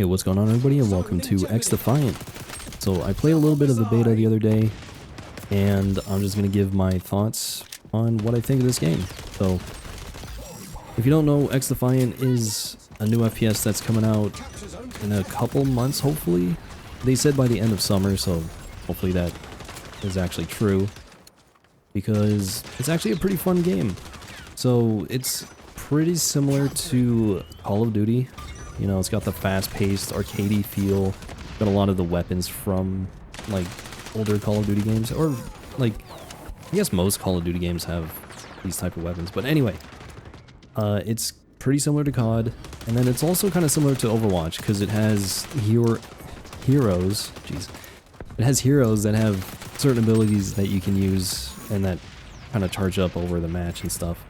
Hey, what's going on everybody, and welcome to XDefiant. So I played a little bit of the beta the other day, and I'm just going to give my thoughts on what I think of this game. So, if you don't know, XDefiant is a new FPS that's coming out in a couple months, hopefully. They said by the end of summer, so hopefully that is actually true, because it's actually a pretty fun game. So it's pretty similar to Call of Duty. You know, it's got the fast-paced, arcadey feel. Got a lot of the weapons from, like, older Call of Duty games. Or, like, I guess most Call of Duty games have these type of weapons. But anyway, it's pretty similar to COD. And then it's also kind of similar to Overwatch, because it has heroes. Jeez. It has heroes that have certain abilities that you can use and that kind of charge up over the match and stuff.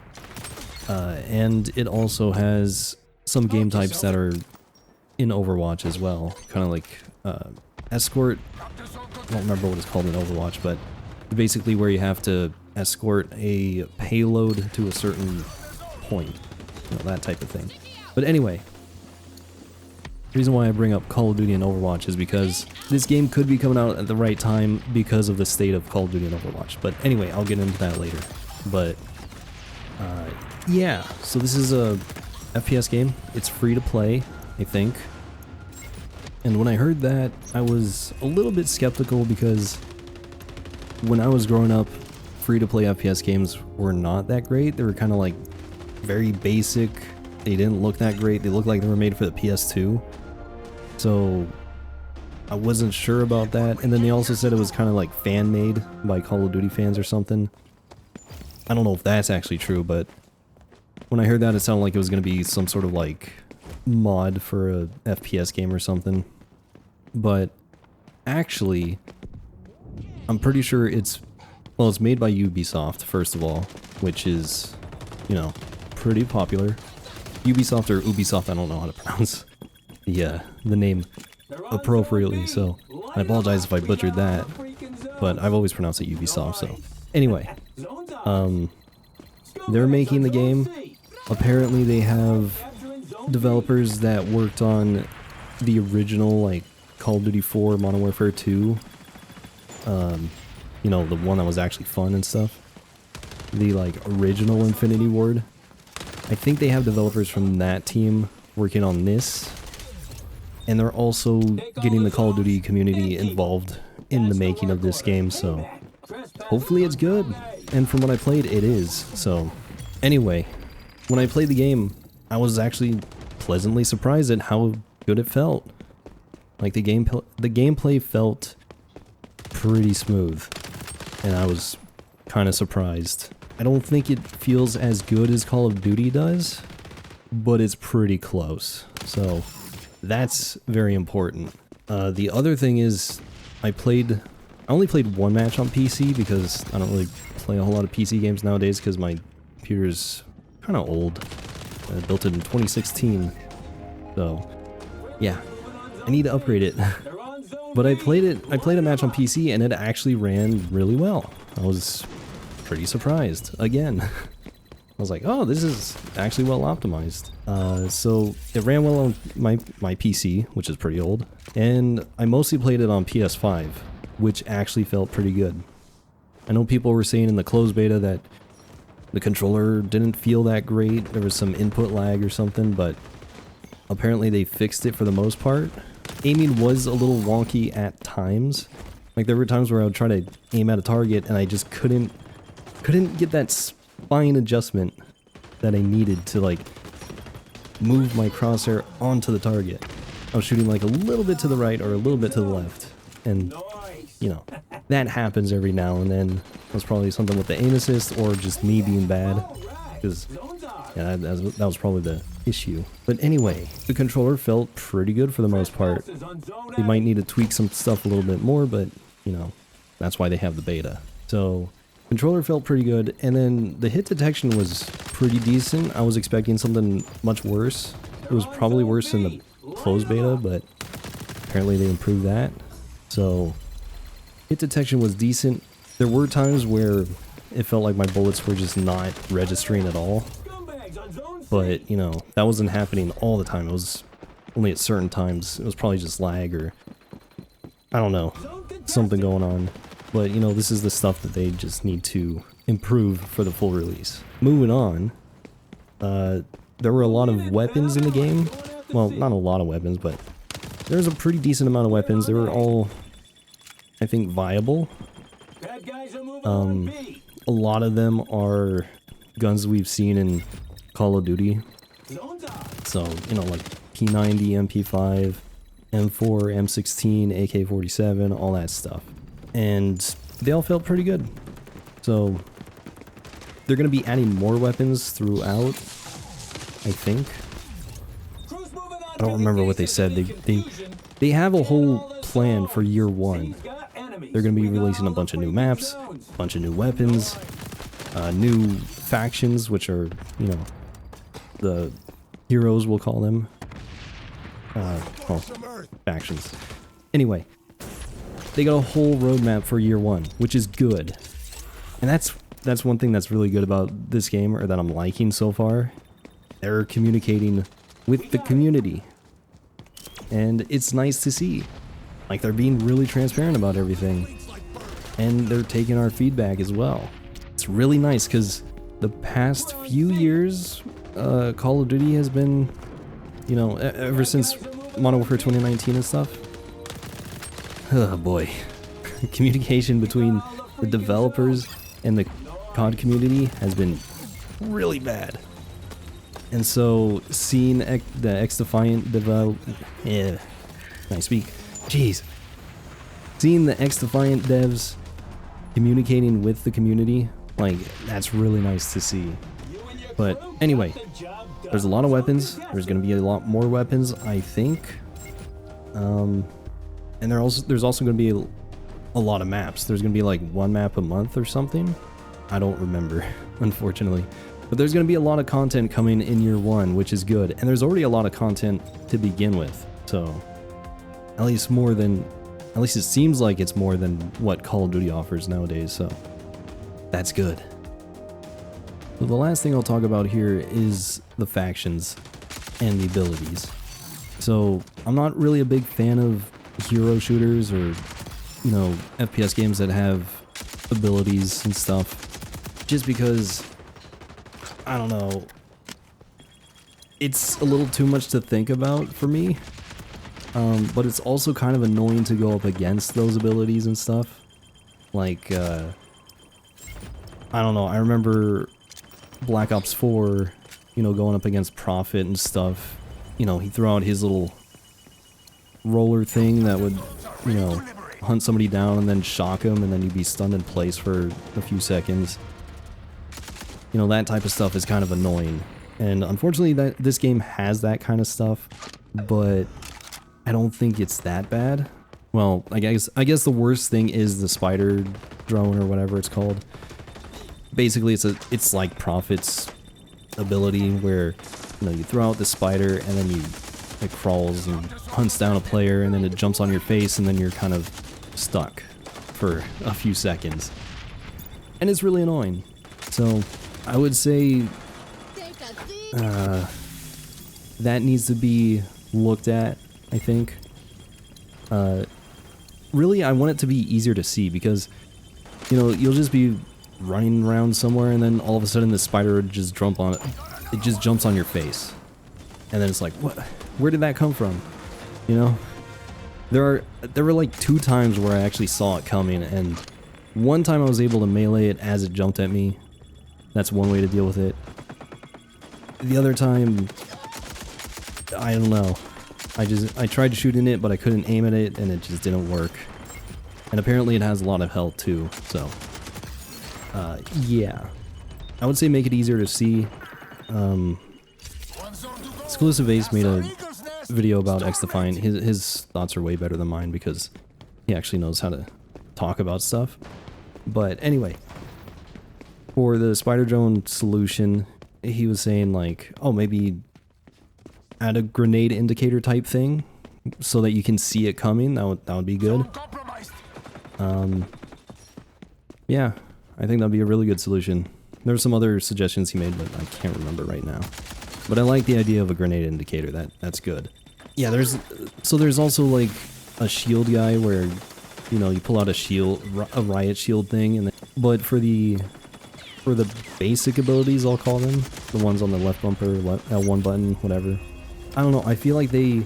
And it also has some game types that are in Overwatch as well, kind of like escort. I don't remember what it's called in Overwatch, but basically where you have to escort a payload to a certain point, you know, that type of thing. But anyway, the reason why I bring up Call of Duty and Overwatch is because this game could be coming out at the right time because of the state of Call of Duty and Overwatch. But anyway, I'll get into that later. But yeah, so this is a FPS game. It's free to play, I think. And when I heard that, I was a little bit skeptical because when I was growing up, free to play FPS games were not that great. They were kind of like very basic. They didn't look that great. They looked like they were made for the PS2. So I wasn't sure about that. And then they also said it was kind of like fan made by Call of Duty fans or something. I don't know if that's actually true, but when I heard that, it sounded like it was going to be some sort of like mod for a FPS game or something. But actually, I'm pretty sure it's made by Ubisoft, first of all, which is, you know, pretty popular. Ubisoft or Ubisoft, I don't know how to pronounce the name appropriately, so I apologize if I butchered that, but I've always pronounced it Ubisoft, so. Anyway, they're making the game. Apparently they have developers that worked on the original, like, Call of Duty 4, Modern Warfare 2. You know, the one that was actually fun and stuff. The, like, original Infinity Ward. I think they have developers from that team working on this. And they're also getting the Call of Duty community involved in the making of this game, so hopefully it's good. And from what I played, it is. So, anyway, when I played the game, I was actually pleasantly surprised at how good it felt. Like, the gameplay felt pretty smooth, and I was kind of surprised. I don't think it feels as good as Call of Duty does, but it's pretty close. So, that's very important. The other thing is, I only played one match on PC because I don't really play a whole lot of PC games nowadays because my computer's kind of old. Built it in 2016. So, yeah, I need to upgrade it. But I played a match on PC and it actually ran really well. I was pretty surprised, again. I was like, oh, this is actually well optimized. So it ran well on my PC, which is pretty old. And I mostly played it on PS5, which actually felt pretty good. I know people were saying in the closed beta that the controller didn't feel that great. There was some input lag or something, but apparently they fixed it for the most part. Aiming was a little wonky at times. Like, there were times where I would try to aim at a target and I just couldn't get that spine adjustment that I needed to, like, move my crosshair onto the target. I was shooting like a little bit to the right or a little bit to the left, and you know, that happens every now and then. It was probably something with the aim assist or just me being bad, because yeah, that was probably the issue. But anyway, the controller felt pretty good for the most part. They might need to tweak some stuff a little bit more, but you know, that's why they have the beta. So controller felt pretty good, and then the hit detection was pretty decent. I was expecting something much worse. It was probably worse in the closed beta, but apparently they improved that. So hit detection was decent. There were times where it felt like my bullets were just not registering at all. But, you know, that wasn't happening all the time. It was only at certain times. It was probably just lag or I don't know, something going on. But, you know, this is the stuff that they just need to improve for the full release. Moving on, there were a lot of weapons in the game. Well, not a lot of weapons, but there's a pretty decent amount of weapons. They were all, I think, viable. A lot of them are guns we've seen in Call of Duty. So, you know, like P90, MP5, M4, M16, AK-47, all that stuff. And they all felt pretty good. So, they're going to be adding more weapons Throughout, I think. I don't remember what they said. They have a whole plan for year one. They're going to be releasing a bunch of new maps, a bunch of new weapons, new factions, which are, you know, the heroes, we'll call them. Well, factions. Anyway, they got a whole roadmap for year one, which is good. And that's one thing that's really good about this game, or that I'm liking so far. They're communicating with the community. And it's nice to see. Like, they're being really transparent about everything. And they're taking our feedback as well. It's really nice, because the past few years, Call of Duty has been, you know, ever since Modern Warfare 2019 and stuff. Oh boy. Communication between the developers and the COD community has been really bad. And so, seeing the XDefiant develop... Yeah, can I speak? Jeez. Seeing the XDefiant devs communicating with the community, like, that's really nice to see. But anyway, there's a lot of weapons. There's going to be a lot more weapons, I think. And there's also going to be a lot of maps. There's going to be like one map a month or something. I don't remember, unfortunately. But there's going to be a lot of content coming in year one, which is good. And there's already a lot of content to begin with. So, at least it seems like it's more than what Call of Duty offers nowadays. So, that's good. So the last thing I'll talk about here is the factions and the abilities. So, I'm not really a big fan of hero shooters or, you know, FPS games that have abilities and stuff. Just because, I don't know, it's a little too much to think about for me. But it's also kind of annoying to go up against those abilities and stuff. Like, I don't know, I remember Black Ops 4, you know, going up against Prophet and stuff. You know, he threw out his little roller thing that would, you know, hunt somebody down and then shock him, and then you'd be stunned in place for a few seconds. You know, that type of stuff is kind of annoying. And unfortunately, this game has that kind of stuff, but I don't think it's that bad. Well, I guess the worst thing is the spider drone or whatever it's called. Basically, it's like Prophet's ability where, you know, you throw out the spider and then it crawls and hunts down a player, and then it jumps on your face, and then you're kind of stuck for a few seconds. And it's really annoying. So, I would say that needs to be looked at, I think. Really, I want it to be easier to see, because, you know, you'll just be running around somewhere, and then all of a sudden the spider would just jump on it. It just jumps on your face. And then it's like, what? Where did that come from? You know? There were like 2 times where I actually saw it coming, and one time I was able to melee it as it jumped at me. That's one way to deal with it. The other time, I don't know. I tried shooting it, but I couldn't aim at it, and it just didn't work. And apparently it has a lot of health too, so... yeah. I would say make it easier to see. Exclusive Ace made a video about XDefiant. His thoughts are way better than mine, because he actually knows how to talk about stuff. But anyway, for the spider drone solution, he was saying like, oh, maybe add a grenade indicator type thing so that you can see it coming. That would be good. Yeah, I think that'd be a really good solution. There were some other suggestions he made, but I can't remember right now. But I like the idea of a grenade indicator. That's good. yeah, there's also like a shield guy where, you know, you pull out a shield, a riot shield thing, and then, but for the basic abilities, I'll call them, the ones on the left bumper, L1 button, whatever. I don't know, I feel like they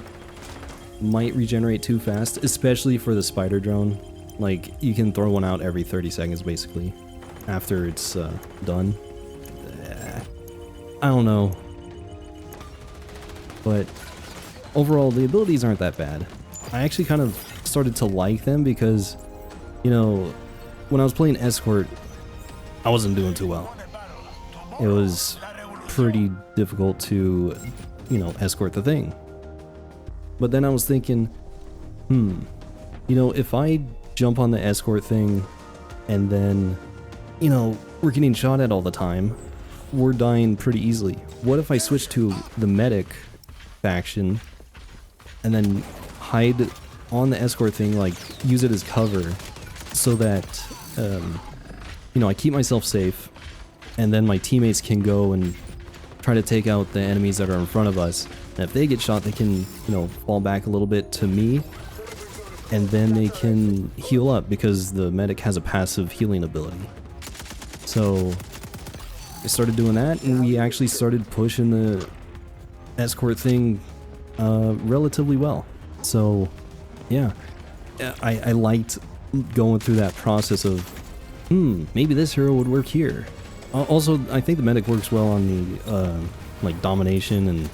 might regenerate too fast, especially for the spider drone. Like, you can throw one out every 30 seconds, basically, after it's done. I don't know. But overall, the abilities aren't that bad. I actually kind of started to like them because, you know, when I was playing Escort, I wasn't doing too well. It was pretty difficult to, you know, escort the thing. But then I was thinking, you know, if I jump on the escort thing and then, you know, we're getting shot at all the time, we're dying pretty easily. What if I switch to the medic faction and then hide on the escort thing, like use it as cover so that, you know, I keep myself safe, and then my teammates can go and try to take out the enemies that are in front of us. And if they get shot, they can, you know, fall back a little bit to me, and then they can heal up because the medic has a passive healing ability. So I started doing that, and we actually started pushing the escort thing relatively well. So yeah, I liked going through that process of, maybe this hero would work here. Also, I think the medic works well on the like domination and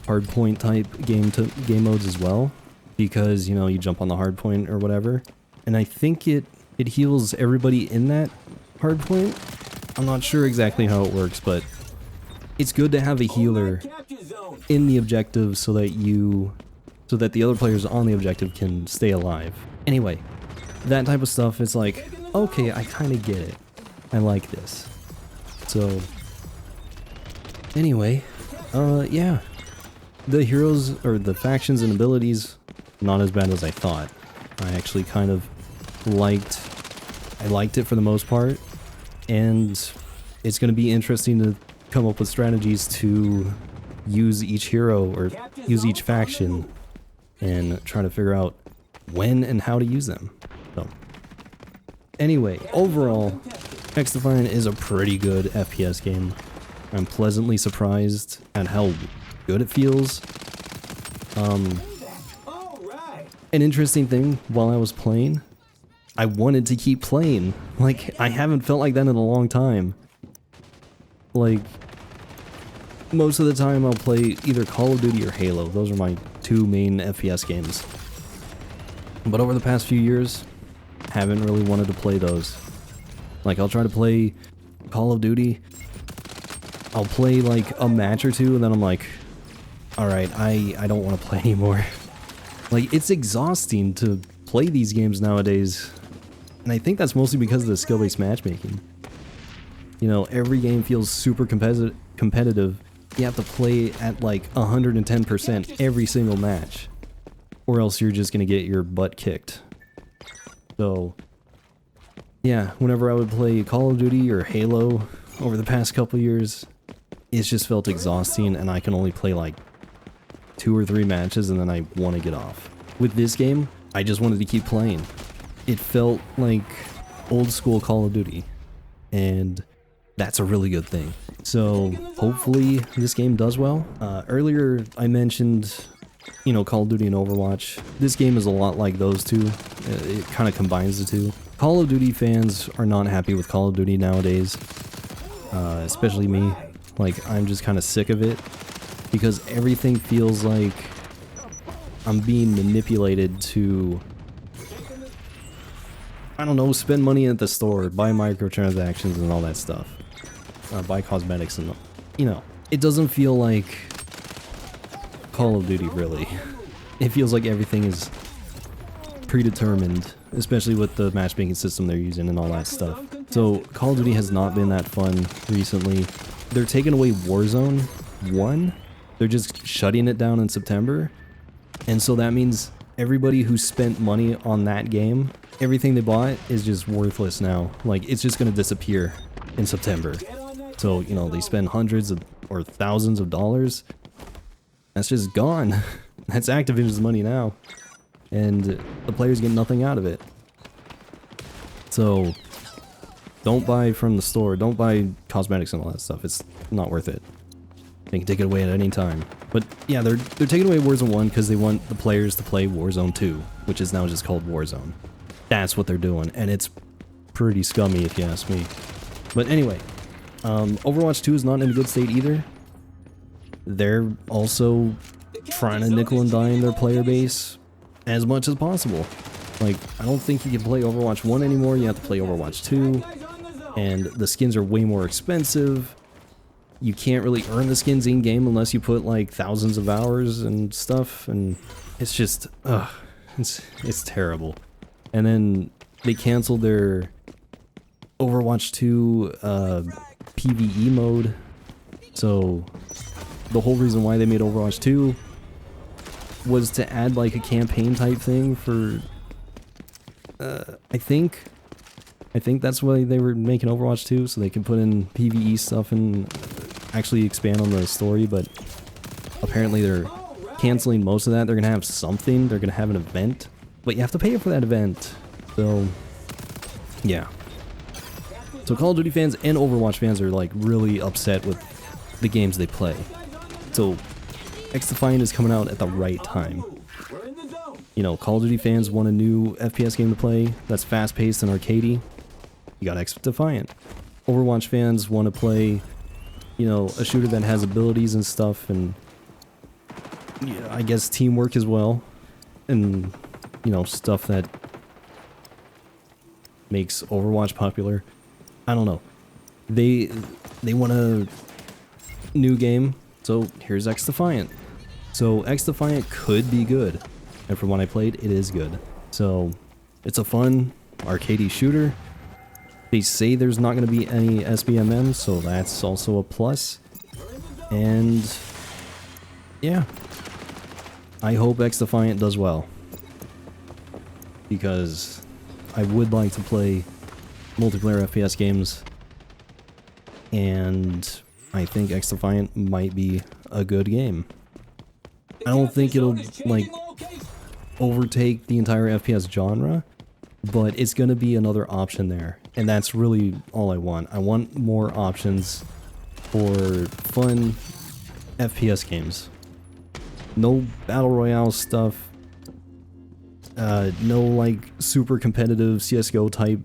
hardpoint type game modes as well, because, you know, you jump on the hardpoint or whatever, and I think it heals everybody in that hardpoint. I'm not sure exactly how it works, but it's good to have a healer in the objective so that the other players on the objective can stay alive. Anyway, that type of stuff, it's like, okay, I kind of get it. I like this. So, anyway, yeah. The heroes, or the factions and abilities, not as bad as I thought. I actually kind of liked it for the most part, and it's going to be interesting to come up with strategies to use each hero, or use each faction, and try to figure out when and how to use them. So, anyway, overall, XDefiant is a pretty good FPS game. I'm pleasantly surprised at how good it feels. An interesting thing, while I was playing, I wanted to keep playing. Like, I haven't felt like that in a long time. Like, most of the time I'll play either Call of Duty or Halo. Those are my two main FPS games. But over the past few years, haven't really wanted to play those. Like, I'll try to play Call of Duty, I'll play like a match or two, and then I'm like, alright, I don't want to play anymore. Like, it's exhausting to play these games nowadays, and I think that's mostly because of the skill-based matchmaking. You know, every game feels super competitive. You have to play at like 110% every single match, or else you're just gonna get your butt kicked. So, yeah, whenever I would play Call of Duty or Halo over the past couple years, it's just felt exhausting, and I can only play like 2 or 3 matches and then I want to get off. With this game, I just wanted to keep playing. It felt like old school Call of Duty, and that's a really good thing. So hopefully this game does well. Earlier I mentioned, you know, Call of Duty and Overwatch. This game is a lot like those two. It kind of combines the two. Call of Duty fans are not happy with Call of Duty nowadays, especially me. Like, I'm just kind of sick of it, because everything feels like I'm being manipulated to, I don't know, spend money at the store, buy microtransactions and all that stuff, buy cosmetics and, you know, it doesn't feel like Call of Duty, really. It feels like everything is predetermined, especially with the matchmaking system they're using and all that stuff. So Call of Duty has not been that fun recently. They're taking away Warzone 1. They're just shutting it down in September. And so that means everybody who spent money on that game, everything they bought is just worthless now. Like, it's just gonna disappear in September. So, you know, they spend hundreds of or thousands of dollars. That's just gone. That's Activision's money now. And the players get nothing out of it. So, don't buy from the store. Don't buy cosmetics and all that stuff. It's not worth it. They can take it away at any time. But yeah, they're taking away Warzone 1 because they want the players to play Warzone 2, which is now just called Warzone. That's what they're doing, and it's pretty scummy if you ask me. But anyway, Overwatch 2 is not in a good state either. They're also trying to nickel and dime their player base as much as possible. Like, I don't think you can play Overwatch 1 anymore, you have to play Overwatch 2, and the skins are way more expensive. You can't really earn the skins in-game unless you put like thousands of hours and stuff, and it's just, it's terrible. And then they canceled their Overwatch 2 PvE mode, so the whole reason why they made Overwatch 2 was to add like a campaign type thing for, I think that's why they were making Overwatch 2, so they can put in PvE stuff and actually expand on the story, but apparently they're canceling most of that. They're gonna have something, they're gonna have an event, but you have to pay for that event. So, yeah. So Call of Duty fans and Overwatch fans are like really upset with the games they play. So, XDefiant is coming out at the right time. You know, Call of Duty fans want a new FPS game to play that's fast-paced and arcadey. You got XDefiant. Overwatch fans want to play, you know, a shooter that has abilities and stuff, and yeah, I guess teamwork as well, and you know, stuff that makes Overwatch popular. I don't know. They want a new game, so here's XDefiant. So XDefiant could be good, and from what I played, it is good. So it's a fun arcadey shooter. They say there's not going to be any SBMM, so that's also a plus. And yeah, I hope XDefiant does well, because I would like to play multiplayer FPS games, and I think XDefiant might be a good game. I don't think it'll like overtake the entire FPS genre, but it's gonna be another option there, and that's really all I want. I want more options for fun FPS games. No battle royale stuff, no like super competitive CSGO type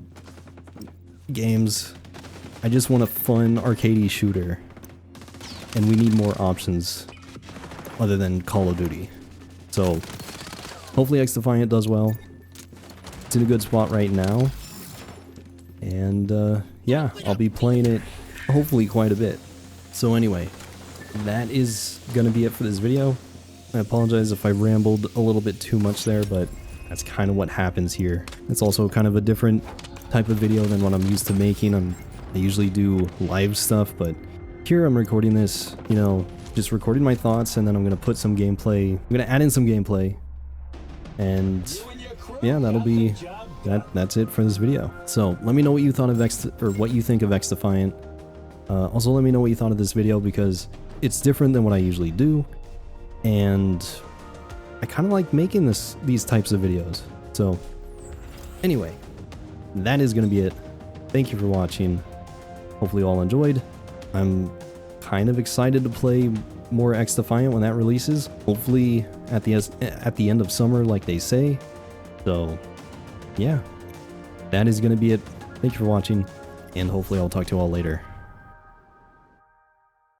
games. I just want a fun arcadey shooter, and we need more options other than Call of Duty. So hopefully XDefiant does well. It's in a good spot right now, and yeah, I'll be playing it hopefully quite a bit. So anyway, that is gonna be it for this video. I apologize if I rambled a little bit too much there, but that's kind of what happens here. It's also kind of a different type of video than what I'm used to making. I usually do live stuff, but here I'm recording this, you know, just recording my thoughts, and then I'm gonna put some gameplay. I'm gonna add in some gameplay, and yeah, that'll be that's it for this video. So let me know what you thought of what you think of XDefiant. Also let me know what you thought of this video, because it's different than what I usually do, and I kind of like making these types of videos. So anyway, that is gonna be it. Thank you for watching. Hopefully you all enjoyed. I'm kind of excited to play more XDefiant when that releases. Hopefully at the end of summer, like they say. So yeah, that is going to be it. Thank you for watching, and hopefully I'll talk to you all later.